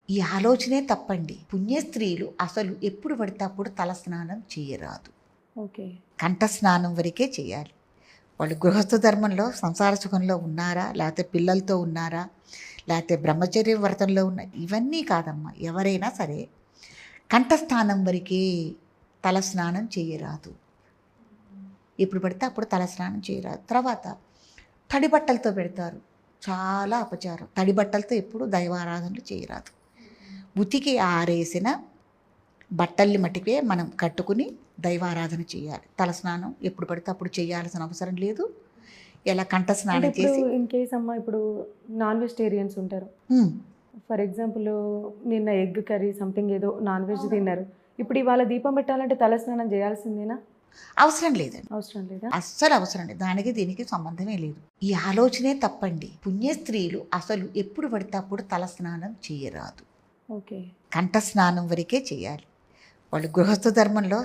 ఈ ఆలోచనే తప్పండి. పుణ్యస్త్రీలు అసలు ఎప్పుడు పడితే అప్పుడు తలస్నానం చేయరాదు. ఓకే. కంఠస్నానం వరకే చేయాలి. వాళ్ళు గృహస్థ ధర్మంలో సంసార సుఖంలో ఉన్నారా, లేకపోతే పిల్లలతో ఉన్నారా, లేకపోతే బ్రహ్మచర్య వ్రతంలో ఉన్న ఇవన్నీ కాదమ్మా. ఎవరైనా సరే కంఠస్నానం వరకే తలస్నానం చేయరాదు. ఎప్పుడు పడితే అప్పుడు తలస్నానం చేయరాదు. తర్వాత తడి బట్టలతో పెడతారు, చాలా అపచారం. తడి బట్టలతో ఎప్పుడు దైవారాధనలు చేయరాదు. ఉతికి ఆరేసిన బట్టల్ని మటుకే మనం కట్టుకుని దైవారాధన చేయాలి. తలస్నానం ఎప్పుడు పడితే అప్పుడు చేయాల్సిన అవసరం లేదు. ఇలా అంటే కంఠస్నానం ఇప్పుడు చేసి ఇన్ కేస్ అమ్మ ఇప్పుడు నాన్ వెజిటేరియన్స్ ఉంటారు. ఉమ్, ఫర్ ఎగ్జాంపుల్ నిన్న ఎగ్ కర్రీ సంథింగ్ ఏదో నాన్ వెజ్ తిన్నారు. ఇప్పుడు ఇవాళ దీపం పెట్టాలంటే తలస్నానం చేయాల్సిందేనా? అవసరం లేదండి. అవసరం లేదా? అస్సలు అవసరం లేదు. దానికి దీనికి సంబంధమే లేదు. ఈ ఆలోచనే తప్పండి. పుణ్యస్త్రీలు అసలు ఎప్పుడు పడితే అప్పుడు తలస్నానం చేయరాదు. ఓకే. కంఠస్నానం వరకే చేయాలి. వాళ్ళు గృహస్థ ధర్మంలో